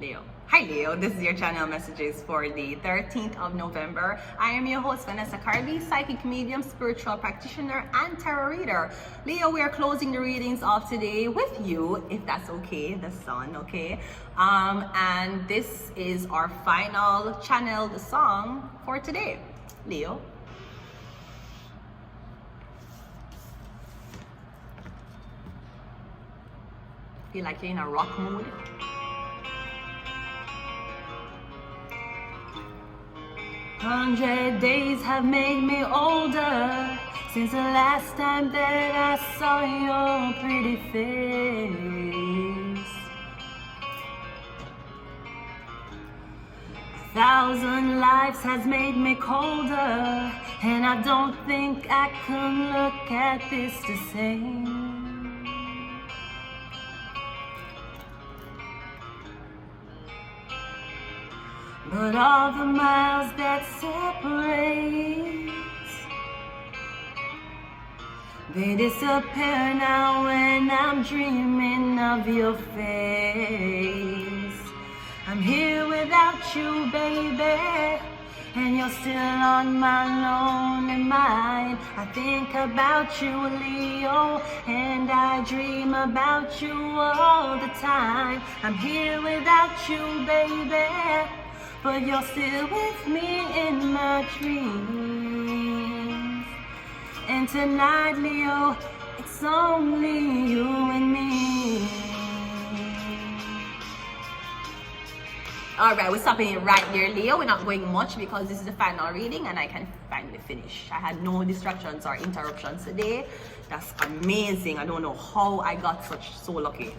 Leo. Hi Leo, this is your channel messages for the 13th of November. I am your host Vanessa Carby, psychic medium, spiritual practitioner, and tarot reader. Leo, we are closing the readings of today with you, if that's okay, the sun, okay? And this is our final channeled song for today. Leo. Feel like you're in a rock mood. "100 days have made me older since the last time that I saw your pretty face. 1,000 lives has made me colder, and I don't think I can look at this the same. But all the miles that separate, they disappear now when I'm dreaming of your face. I'm here without you, baby, and you're still on my lonely mind. I think about you, Leo, and I dream about you all the time. I'm here without you, baby, but you're still with me in my dreams. And tonight, Leo, it's only you and me." All right, we're stopping it right there, Leo. We're not going much because this is the final reading and I can finally finish. I had no distractions or interruptions today. That's amazing. I don't know how I got so lucky.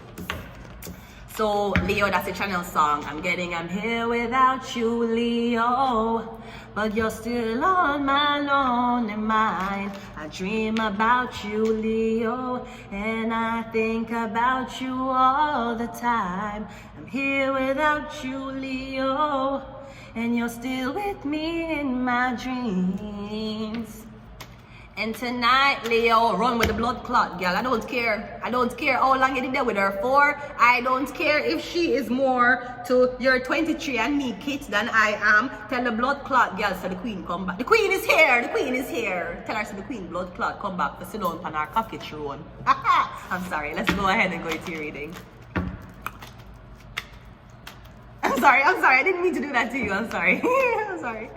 So Leo, that's the channel song. I'm here without you, Leo, but you're still on my lonely mind. I dream about you, Leo, and I think about you all the time. I'm here without you, Leo, and you're still with me in my dreams. And tonight, Leo, run with the blood clot, girl. I don't care. I don't care how long you did there with her for. I don't care if she is more to your 23 and me kit than I am. Tell the blood clot, girl, so the queen come back. The queen is here. The queen is here. Tell her so the queen blood clot come back for sit down on our cocky throne. I'm sorry. Let's go ahead and go into your reading. I'm sorry. I didn't mean to do that to you. I'm sorry. I'm sorry.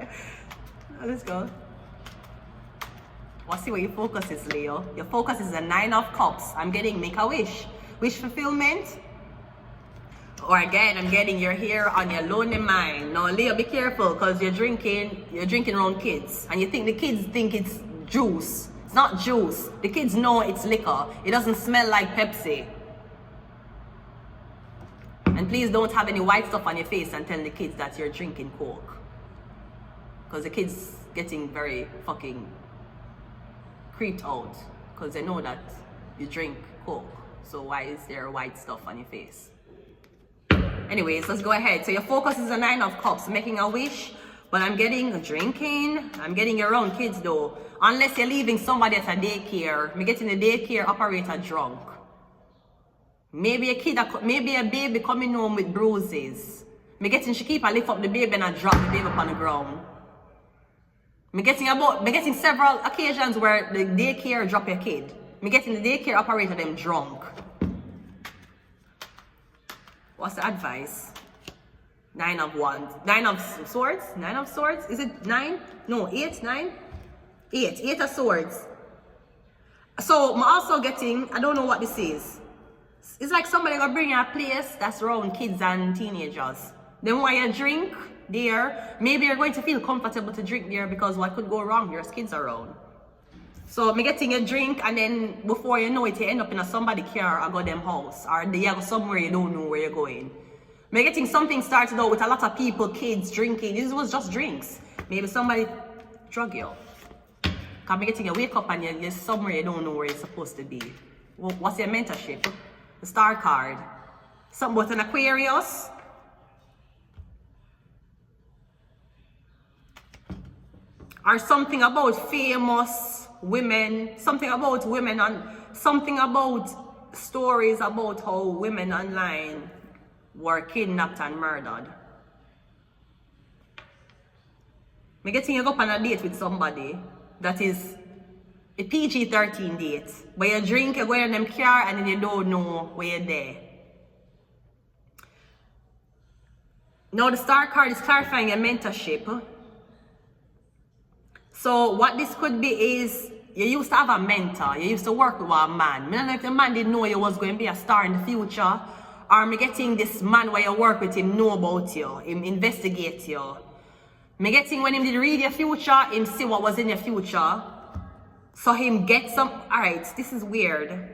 Let's go. Let's see where your focus is, Leo. Your focus is the 9 of Cups. I'm getting make a wish. Wish fulfillment. Or again, I'm getting you're here on your lonely mind. Now, Leo, be careful because you're drinking around kids. And you think the kids think it's juice. It's not juice. The kids know it's liquor. It doesn't smell like Pepsi. And please don't have any white stuff on your face and tell the kids that you're drinking Coke. Because the kids getting very fucking creeped out because they know that you drink Coke. So why is there white stuff on your face? Anyways, let's go ahead. So your focus is the 9 of Cups, making a wish. But I'm getting drinking. I'm getting your own kids though. Unless you're leaving somebody at a daycare. I'm getting the daycare operator drunk. Maybe a baby coming home with bruises. I'm getting she keep and lift up the baby and I drop the baby upon the ground. I'm getting several occasions where the daycare drop your kid. I'm getting the daycare operator them drunk. What's the advice? 9 of Wands. 9 of Swords? 9 of Swords? Is it 9? No, 8, 9? 8. 8 of Swords. So I'm also getting, I don't know what this is. It's like somebody gonna bring you a place that's around kids and teenagers. Then when you drink there, maybe you're going to feel comfortable to drink there because what could go wrong? There's kids around. So I'm getting a drink and then before you know it, you end up in a somebody car or go them house or you go somewhere you don't know where you're going. I'm getting something started out with a lot of people, kids drinking. This was just drinks. Maybe somebody drug you. I'm getting you wake up and you're somewhere you don't know where you're supposed to be. What's your mentorship? The star card. Something about an Aquarius. Or something about famous women, something about women, and something about stories about how women online were kidnapped and murdered. Me getting you go on a date with somebody that is a PG-13 date, where you drink, you go in them car, and then you don't know where you're there. Now the star card is clarifying your mentorship. So what this could be is, you used to have a mentor, you used to work with a man. I don't know if the man didn't know you was going to be a star in the future, or me getting this man where you work with him know about you, him investigate you. Me getting when him did read your future, him see what was in your future. So him get some, alright, this is weird.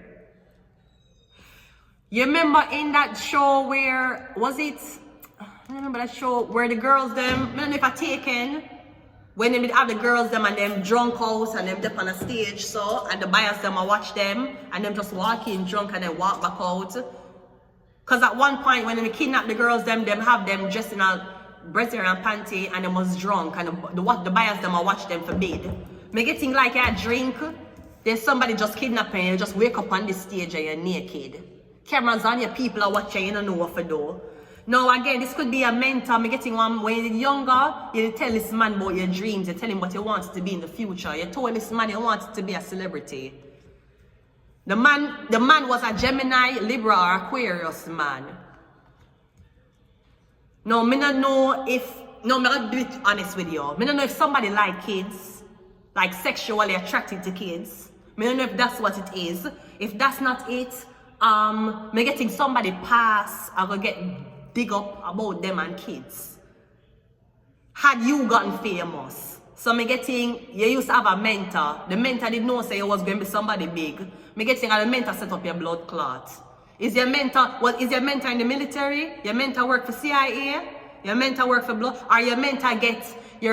You remember in that show where, was it, I remember that show where the girls them, I don't know if I taken, when they would have the girls them and them drunk out and them up on a stage, so, and the buyers them I watch them, and them just walk in drunk and then walk back out. Cause at one point when they kidnap the girls them have them dressed in a brassiere and panty and them was drunk, and the buyers them I watch them for bed. Me getting like a drink, there's somebody just kidnapping you, just wake up on the stage and you're naked. Cameras on you, people are watching, you don't know what to do. Now again, this could be a mentor. Me getting one when you're younger, you tell this man about your dreams, you tell him what you want to be in the future. You told this man you wanted to be a celebrity. The man was a Gemini, Libra, or Aquarius man. Now, me not know if, no, me not do it honest with you. Me don't know if somebody like kids, like sexually attracted to kids. Me don't know if that's what it is. If that's not it, me getting somebody pass, I go get dig up about them and kids. Had you gotten famous? So me getting, you used to have a mentor. The mentor didn't know say you was going to be somebody big. Me getting a mentor set up your blood clot. Is your mentor, is your mentor in the military? Your mentor work for CIA? Your mentor work for blood? Or your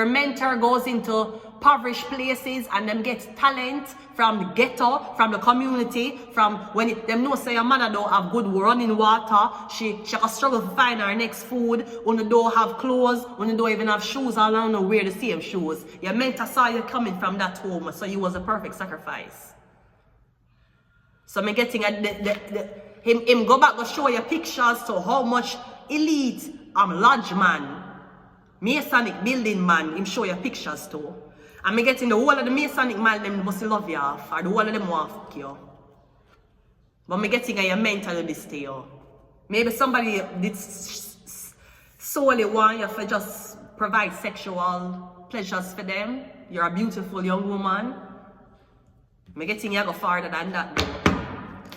mentor goes into impoverished places and them get talent from the ghetto, from the community, from when them know say your mother don't have good running water, she can struggle to find her next food, when you don't have clothes, when you don't even have shoes, I don't know wear the same shoes. Your mentor saw you coming from that home, so you was a perfect sacrifice. So me getting him go back to show you pictures to how much elite lodge man, Masonic building man, him show you pictures too. And me getting the whole of the Masonic man, them must love you off, or the whole of them want to fuck you. But me getting a mentor to this to you. Maybe somebody did solely want you for just provide sexual pleasures for them. You're a beautiful young woman. Me getting you go farther than that though.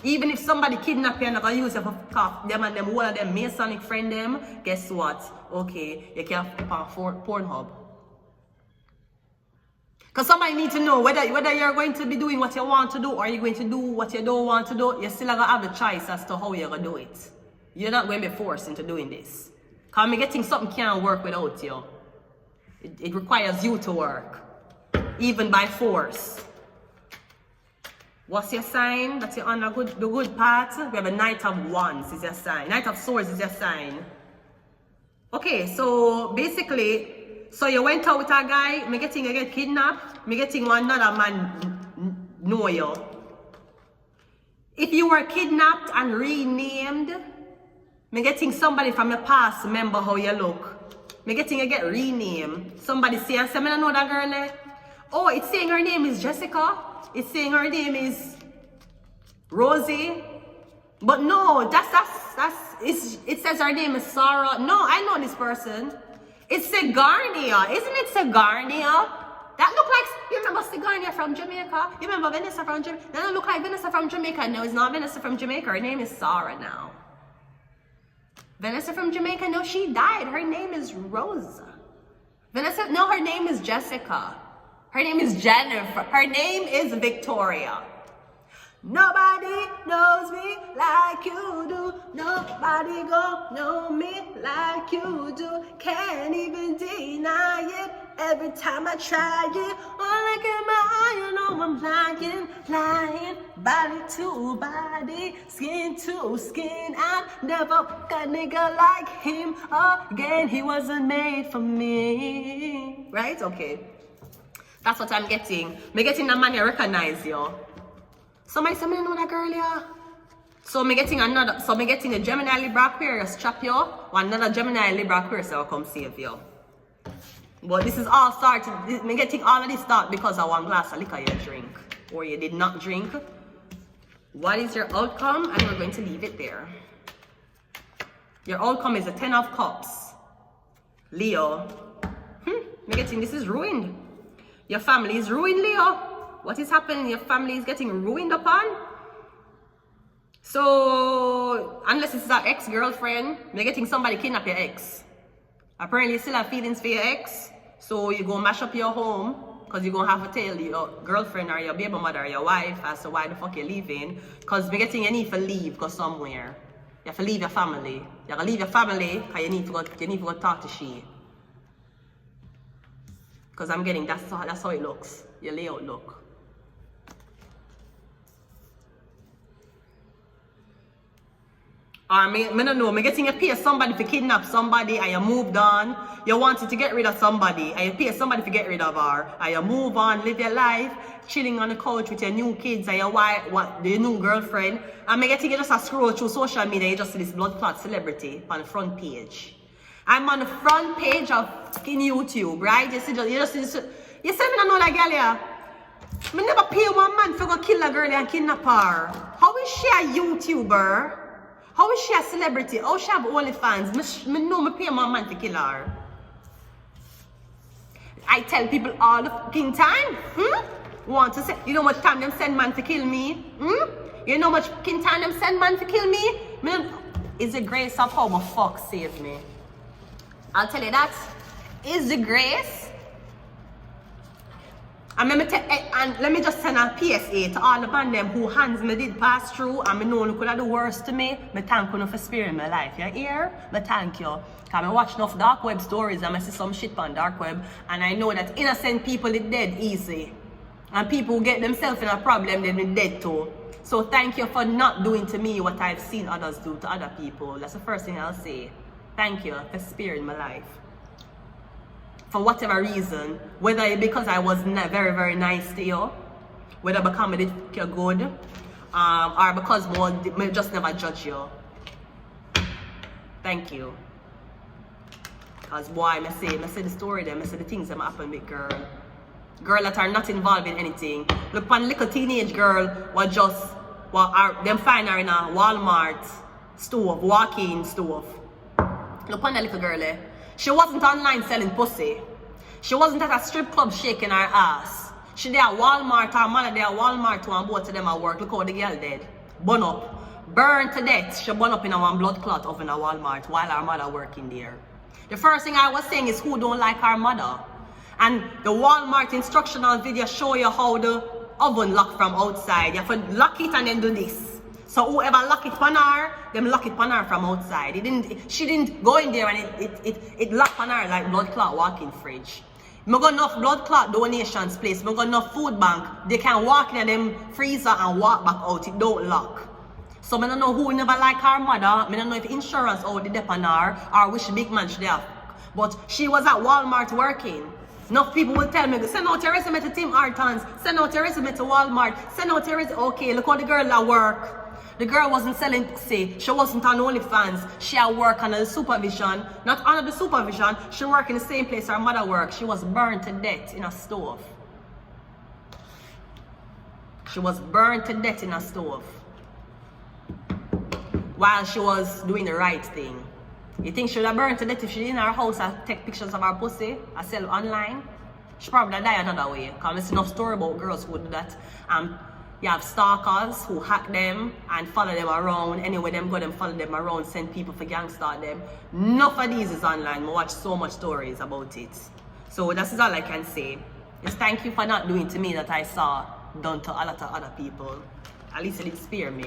Even if somebody kidnap you and gonna use you for fuck them and them whole of them Masonic friend them, guess what? Okay, you can fuck on Pornhub. Because somebody needs to know whether you're going to be doing what you want to do or you're going to do what you don't want to do. You're still going to have the choice as to how you're going to do it. You're not going to be forced into doing this. Because me getting something can't work without you. It requires you to work. Even by force. What's your sign? That you're on the good path. We have a Knight of Wands is your sign. Knight of Swords is your sign. Okay, so basically, so you went out with a guy, me getting you get kidnapped, me getting another man know you. If you were kidnapped and renamed, me getting somebody from your past remember how you look. Me getting you get renamed. Somebody say and say, I don't know that girl there. Oh, it's saying her name is Jessica. It's saying her name is Rosie. But no, it says her name is Sarah. No, I know this person. It's Sigarnia. Isn't it Sigarnia? That look like, you remember Sigarnia from Jamaica? You remember Vanessa from Jamaica? That don't look like Vanessa from Jamaica. No, it's not Vanessa from Jamaica. Her name is Sarah now. Vanessa from Jamaica, no, she died. Her name is Rosa. Vanessa, no, her name is Jessica. Her name is Jennifer. Her name is Victoria. Nobody knows me like you do. Nobody gon' know me like you do. Can't even deny it. Every time I try it, all I get my eye, you know I'm lying. Body to body, skin to skin. I never got a nigga like him again. He wasn't made for me. Right? Okay. That's what I'm getting. Me getting the man you recognize you. Somebody say, I know that girl, yeah. So me getting a Gemini Libra Aquarius trap you, or another Gemini Libra Aquarius that will come save you. But this is all started, me getting all of this start because of one glass of liquor you drink, or you did not drink. What is your outcome? And we're going to leave it there. Your outcome is a 10 of Cups. Leo. Me getting this is ruined. Your family is ruined, Leo. What is happening? Your family is getting ruined upon. So, unless it's an ex-girlfriend, you're getting somebody kidnap your ex. Apparently, you still have feelings for your ex. So, you go mash up your home. Because you're going to have to tell your girlfriend or your baby mother or your wife as to why the fuck you're leaving. Because you're getting, you need to leave, go somewhere. You have to leave your family. You have to leave your family because you need to go talk to she. Because I'm getting, that's how it looks. Your layout look. Or me don't know, me getting you pay somebody to kidnap somebody and you moved on. You wanted to get rid of somebody and you pay somebody to get rid of her. And you move on, live your life, chilling on the couch with your new kids and your wife, your new girlfriend. And me getting you just a scroll through social media, you just see this blood clot celebrity on the front page. I'm on the front page of fucking YouTube, right? You see me don't know that girl here. Me never pay one man for go kill a girl and kidnap her. How is she a YouTuber? How is she a celebrity? How she have OnlyFans? Me know me pay my man to kill her. I tell people all the fucking time. Want to say, you know how much time them send man to kill me? You know how much fucking time them send man to kill me? It's the grace of how my fuck saved me. I'll tell you that. It's the grace. And let me just send a PSA to all the man them who hands me did pass through and me know you could have the worst to me. Me thank you for sparing my life. You hear? Me thank you. Because I watch enough dark web stories and I see some shit on dark web. And I know that innocent people is dead easy. And people who get themselves in a problem, they've been dead too. So thank you for not doing to me what I've seen others do to other people. That's the first thing I'll say. Thank you for sparing my life. For whatever reason, whether it's because I was very, very nice to you, whether because I did you good, or because I just never judge you. Thank you. Because boy, I say the story them, I say the things that happen with girl that are not involved in anything. Look, one little teenage girl them find her in a Walmart stove, walk-in stove. Look on that little girl there. She wasn't online selling pussy. She wasn't at a strip club shaking her ass. She there at Walmart, her mother there at Walmart and both of them at work. Look how the girl dead. Burn up. Burned to death. She burn up in a one blood clot oven at Walmart while her mother working there. The first thing I was saying is who don't like her mother. And the Walmart instructional video show you how the oven lock from outside. You have to lock it and then do this. So whoever lock it on her, them lock it on her from outside. She didn't go in there and it locked on her like blood clot walking fridge. I got enough blood clot donations place. I got enough food bank. They can walk in them freezer and walk back out. It don't lock. So I don't know who never like her mother. I don't know if insurance out the dep on her or which big man she there. But she was at Walmart working. Enough people will tell me, send out your resume to Tim Hortons, send out your resume to Walmart, send out your resume. Okay, look how the girl at work. The girl wasn't selling pussy. She wasn't on OnlyFans. She had work under the supervision. Not under the supervision. She worked in the same place her mother worked. She was burned to death in a stove. She was burned to death in a stove. While she was doing the right thing. You think she would have burned to death if she in her house and take pictures of her pussy and sell online? She probably die another way. Because there's enough story about girls who do that. You have stalkers who hack them and follow them around. Anyway, them go them follow them around, send people for gangster them. Enough of these is online. I watch so much stories about it. So that's all I can say. Just thank you for not doing to me that I saw done to a lot of other people. At least it did spare me.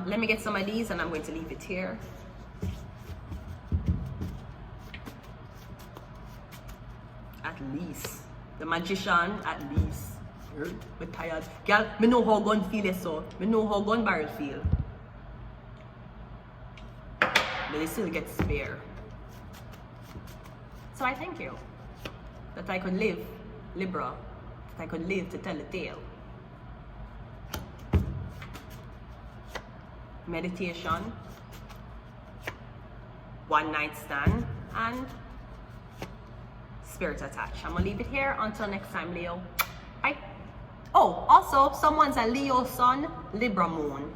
Let me get some of these and I'm going to leave it here. At least. The magician, at least. We're tired. Girl, me know how gun feel so. Me know how gun barrel feel. But they still get spare. So I thank you. That I could live Libra. That I could live to tell the tale. meditation, one night stand, and spirit attached. I'm gonna leave it here until next time, Leo. Bye. Oh, also, someone's a Leo sun, Libra moon.